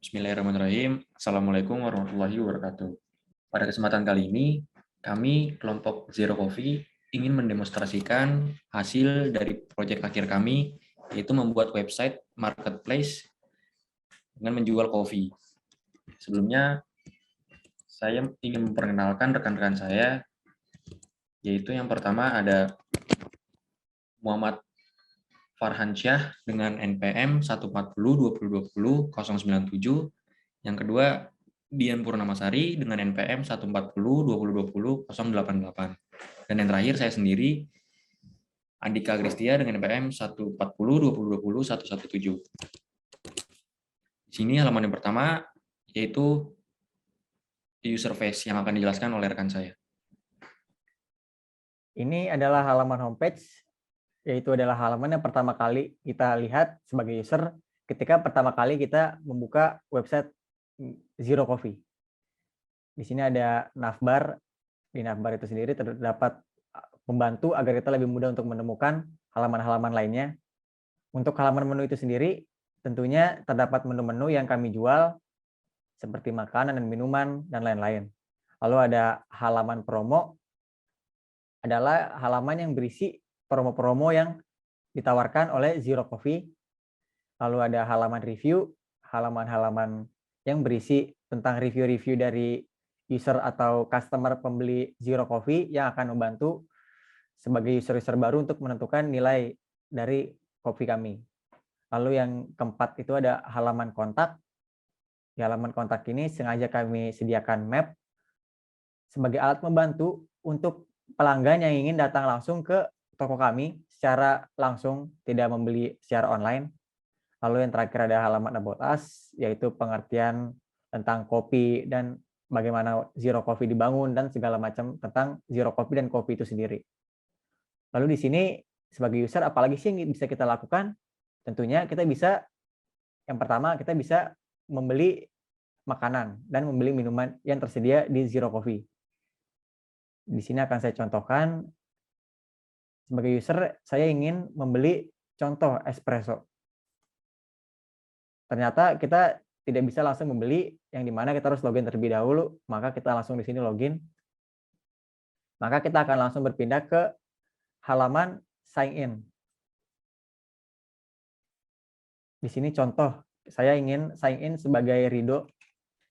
Bismillahirrahmanirrahim. Assalamualaikum warahmatullahi wabarakatuh. Pada kesempatan kali ini, kami kelompok Zero Coffee ingin mendemonstrasikan hasil dari proyek akhir kami, yaitu membuat website marketplace dengan menjual kopi. Sebelumnya, saya ingin memperkenalkan rekan-rekan saya, yaitu yang pertama ada Muhammad Farhan Syah dengan NPM 140-2020-097. Yang kedua, Dian Purnamasari dengan NPM 140-2020-088. Dan yang terakhir, saya sendiri, Andika Kristia dengan NPM 140-2020-117. Di sini halaman yang pertama, yaitu user face yang akan dijelaskan oleh rekan saya. Ini adalah halaman homepage, yaitu adalah halaman yang pertama kali kita lihat sebagai user ketika pertama kali kita membuka website Zero Coffee. Di sini ada navbar. Di navbar itu sendiri terdapat membantu agar kita lebih mudah untuk menemukan halaman-halaman lainnya. Untuk halaman menu itu sendiri, tentunya terdapat menu-menu yang kami jual, seperti makanan dan minuman, dan lain-lain. Lalu ada halaman promo, adalah halaman yang berisi promo-promo yang ditawarkan oleh Zero Coffee. Lalu ada halaman review, halaman-halaman yang berisi tentang review-review dari user atau customer pembeli Zero Coffee yang akan membantu sebagai user-user baru untuk menentukan nilai dari kopi kami. Lalu yang keempat itu ada halaman kontak. Di halaman kontak ini sengaja kami sediakan map sebagai alat membantu untuk pelanggan yang ingin datang langsung ke toko kami secara langsung, tidak membeli secara online. Lalu yang terakhir ada halaman About Us, yaitu pengertian tentang kopi dan bagaimana Zero Coffee dibangun dan segala macam tentang Zero Coffee dan kopi itu sendiri. Lalu di sini sebagai user apalagi sih yang bisa kita lakukan? Tentunya kita bisa, yang pertama kita bisa membeli makanan dan membeli minuman yang tersedia di Zero Coffee. Di sini akan saya contohkan, sebagai user saya ingin membeli contoh espresso. Ternyata kita tidak bisa langsung membeli, yang dimana kita harus login terlebih dahulu, maka kita langsung di sini login. Maka kita akan langsung berpindah ke halaman sign in. Di sini contoh, saya ingin sign in sebagai Rido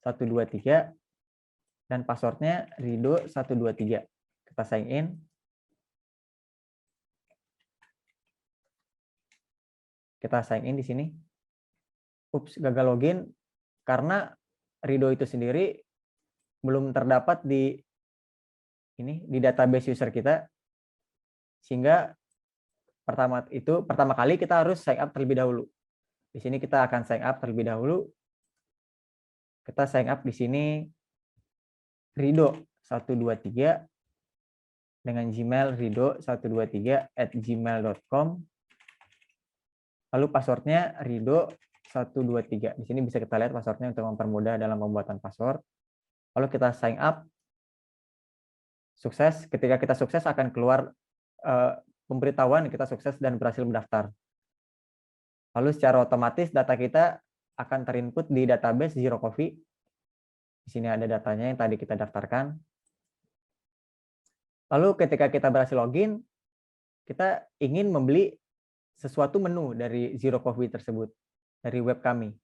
123 dan passwordnya Rido 123. Kita sign in. Kita sign in di sini. Ups, gagal login karena Rido itu sendiri belum terdapat di database user kita, sehingga pertama kali kita harus sign up terlebih dahulu. Di sini kita akan sign up terlebih dahulu. Kita sign up di sini Rido 123 dengan Gmail rido123@gmail.com. Lalu passwordnya Rido 123. Di sini bisa kita lihat passwordnya untuk mempermudah dalam pembuatan password. Lalu kita sign up. Sukses. Ketika kita sukses akan keluar pemberitahuan kita sukses dan berhasil mendaftar. Lalu secara otomatis data kita akan terinput di database Zero Coffee. Di sini ada datanya yang tadi kita daftarkan. Lalu ketika kita berhasil login, kita ingin membeli sesuatu menu dari Zero Coffee tersebut, dari web kami.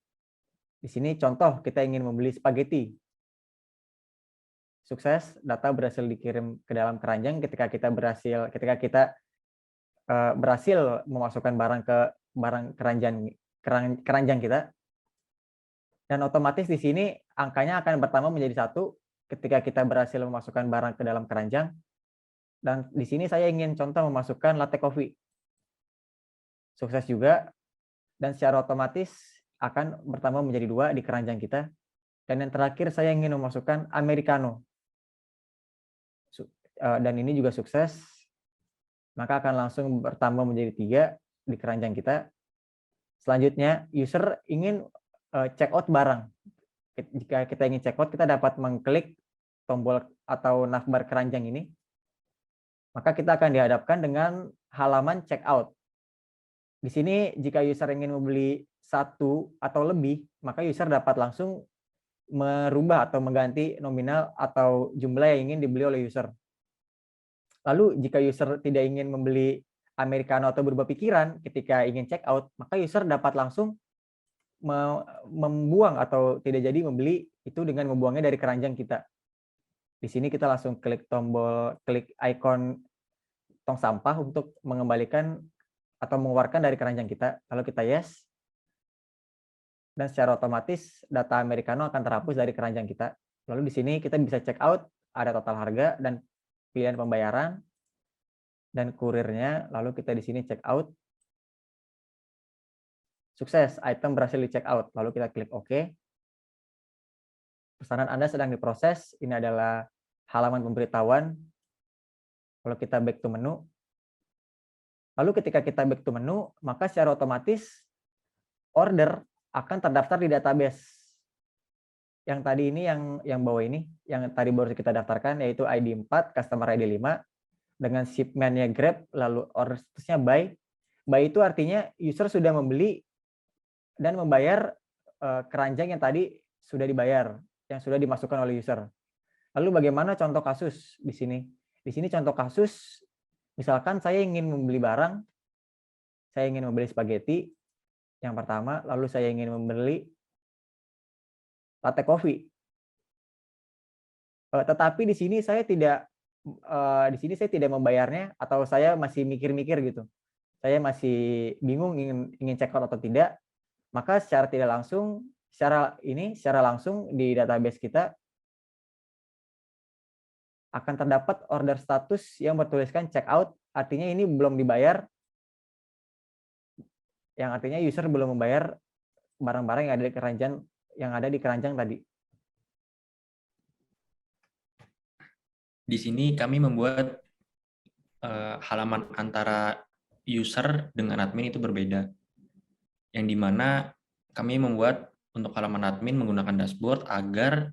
Di sini contoh kita ingin membeli spaghetti. Sukses, data berhasil dikirim ke dalam keranjang ketika kita berhasil memasukkan barang ke keranjang kita. Dan otomatis di sini angkanya akan bertambah menjadi 1 ketika kita berhasil memasukkan barang ke dalam keranjang. Dan di sini saya ingin contoh memasukkan latte coffee. Sukses juga. Dan secara otomatis akan bertambah menjadi 2 di keranjang kita. Dan yang terakhir saya ingin memasukkan americano. Dan ini juga sukses. Maka akan langsung bertambah menjadi 3 di keranjang kita. Selanjutnya, user ingin check out barang. Jika kita ingin check out, kita dapat mengklik tombol atau navbar keranjang ini. Maka kita akan dihadapkan dengan halaman check out. Di sini jika user ingin membeli 1 atau lebih, maka user dapat langsung merubah atau mengganti nominal atau jumlah yang ingin dibeli oleh user. Lalu jika user tidak ingin membeli americano atau berubah pikiran ketika ingin check out, maka user dapat langsung membuang atau tidak jadi membeli itu dengan membuangnya dari keranjang kita. Di sini kita langsung klik ikon tong sampah untuk mengembalikan atau mengeluarkan dari keranjang kita. Lalu kita yes. Dan secara otomatis data americano akan terhapus dari keranjang kita. Lalu di sini kita bisa check out, ada total harga dan pilihan pembayaran dan kurirnya. Lalu kita di sini check out. Sukses, item berhasil di check out. Lalu kita klik OK. Pesanan Anda sedang diproses. Ini adalah halaman pemberitahuan. Lalu kita back to menu. Lalu ketika kita back to menu, maka secara otomatis order akan terdaftar di database. Yang tadi ini, yang bawah ini, yang tadi baru kita daftarkan, yaitu ID 4, customer ID 5, dengan shipment-nya Grab, lalu order statusnya buy. Buy itu artinya user sudah membeli dan membayar keranjang yang tadi sudah dibayar, yang sudah dimasukkan oleh user. Lalu bagaimana contoh kasus di sini? Di sini contoh kasus, misalkan saya ingin membeli barang, saya ingin membeli spaghetti, yang pertama, lalu saya ingin membeli latte coffee. Tetapi di sini saya tidak membayarnya, atau saya masih mikir-mikir gitu. Saya masih bingung ingin check out atau tidak. Maka secara tidak langsung, secara langsung di database kita akan terdapat order status yang bertuliskan check out, artinya ini belum dibayar, yang artinya user belum membayar barang-barang yang ada di keranjang tadi. Di sini kami membuat halaman antara user dengan admin itu berbeda. Yang dimana kami membuat untuk halaman admin menggunakan dashboard agar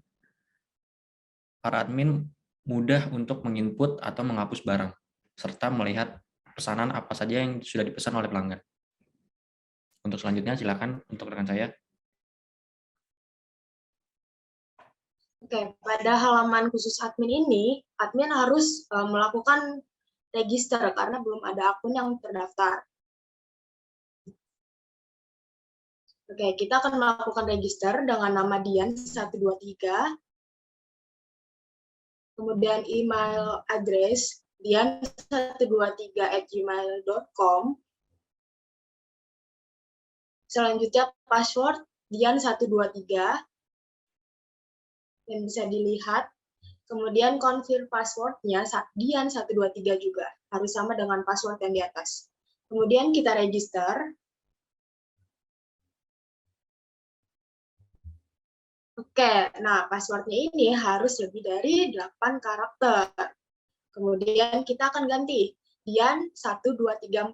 para admin mudah untuk menginput atau menghapus barang, serta melihat pesanan apa saja yang sudah dipesan oleh pelanggan. Untuk selanjutnya, silakan untuk rekan saya. Oke, pada halaman khusus admin ini, admin harus melakukan register karena belum ada akun yang terdaftar. Oke, kita akan melakukan register dengan nama Dian123. Kemudian email address dian123@gmail.com. Selanjutnya password Dian123 yang bisa dilihat. Kemudian confirm passwordnya Dian123 juga, harus sama dengan password yang di atas. Kemudian kita register. Oke, nah passwordnya ini harus lebih dari 8 karakter. Kemudian kita akan ganti Dian1234.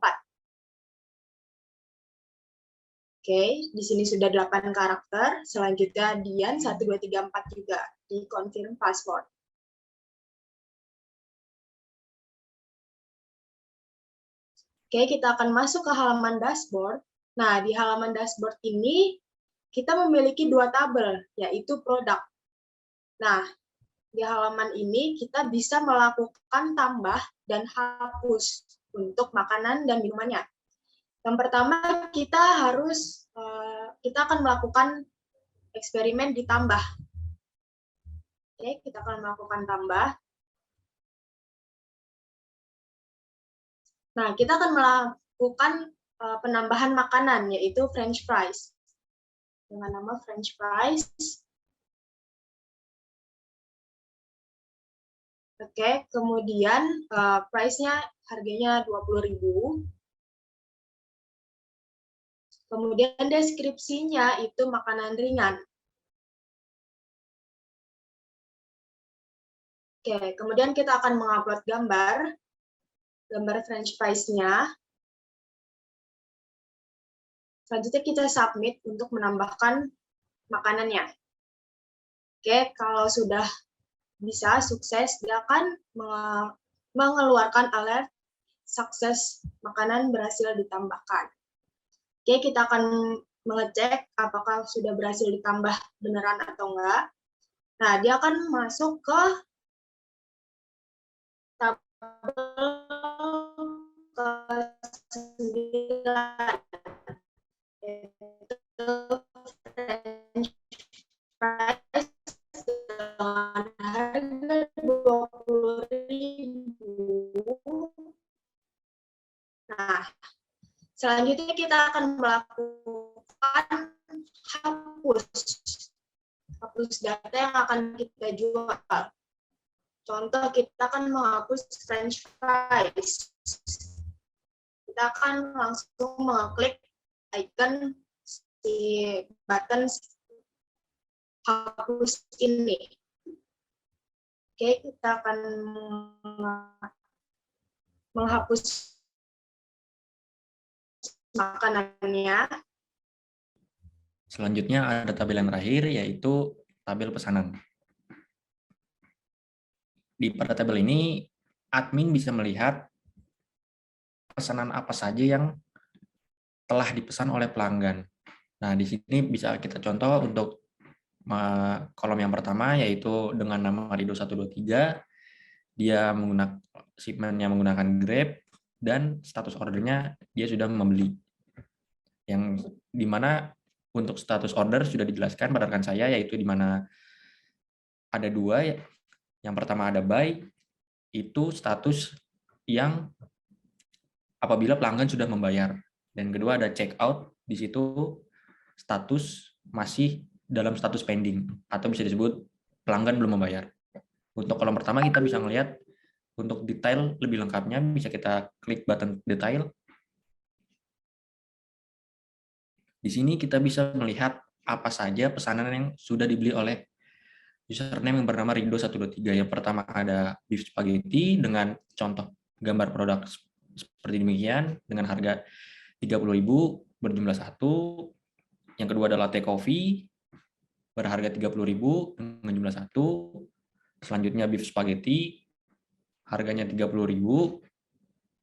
Oke, di sini sudah 8 karakter. Selanjutnya Dian1234 juga di confirm password. Oke, kita akan masuk ke halaman dashboard. Nah, di halaman dashboard ini kita memiliki 2 tabel, yaitu produk. Nah, di halaman ini kita bisa melakukan tambah dan hapus untuk makanan dan minumannya. Yang pertama, kita akan melakukan eksperimen ditambah. Oke, kita akan melakukan tambah. Nah, kita akan melakukan penambahan makanan, yaitu French fries. Dengan nama French fries. Oke, kemudian price-nya harganya 20.000. Kemudian deskripsinya itu makanan ringan. Oke, kemudian kita akan mengupload gambar French fries-nya. Selanjutnya kita submit untuk menambahkan makanannya. Oke, kalau sudah bisa sukses, dia akan mengeluarkan alert sukses, makanan berhasil ditambahkan. Oke, kita akan mengecek apakah sudah berhasil ditambah beneran atau enggak. Nah, dia akan masuk ke tabel ke-9, yaitu French fries dengan harga 20.000. Nah, selanjutnya kita akan melakukan hapus data yang akan kita jual. Contoh, kita akan menghapus French fries. Kita akan langsung mengklik icon di button hapus ini. Oke, kita akan menghapus makanannya. Selanjutnya ada tabel yang terakhir, yaitu tabel pesanan. Pada tabel ini, admin bisa melihat pesanan apa saja yang telah dipesan oleh pelanggan. Nah, di sini bisa kita contoh untuk kolom yang pertama, yaitu dengan nama Rido 123, dia menggunakan shipment-nya menggunakan Grab, dan status ordernya dia sudah membeli. Yang dimana untuk status order sudah dijelaskan pada rekan saya, yaitu di mana ada dua. Yang pertama ada buy, itu status yang apabila pelanggan sudah membayar. Dan kedua ada check out, di situ status masih dalam status pending, atau bisa disebut pelanggan belum membayar. Untuk kolom pertama kita bisa melihat untuk detail lebih lengkapnya, bisa kita klik button detail. Di sini kita bisa melihat apa saja pesanan yang sudah dibeli oleh username yang bernama Rido123. Yang pertama ada beef spaghetti dengan contoh gambar produk seperti demikian dengan harga 30.000 berjumlah 1. Yang kedua adalah latte coffee berharga 30.000 dengan jumlah 1. Selanjutnya beef spaghetti harganya 30.000,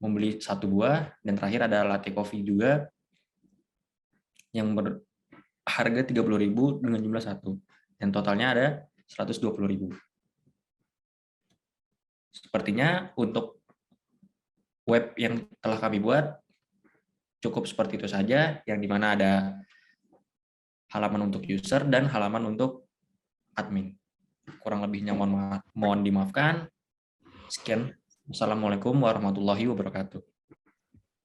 membeli 1 buah, dan terakhir ada latte coffee juga yang berharga 30.000 dengan jumlah 1. Dan totalnya ada 120.000. Sepertinya untuk web yang telah kami buat cukup seperti itu saja, yang dimana ada halaman untuk user dan halaman untuk admin. Kurang lebihnya mohon dimaafkan. Sekian. Wassalamualaikum warahmatullahi wabarakatuh.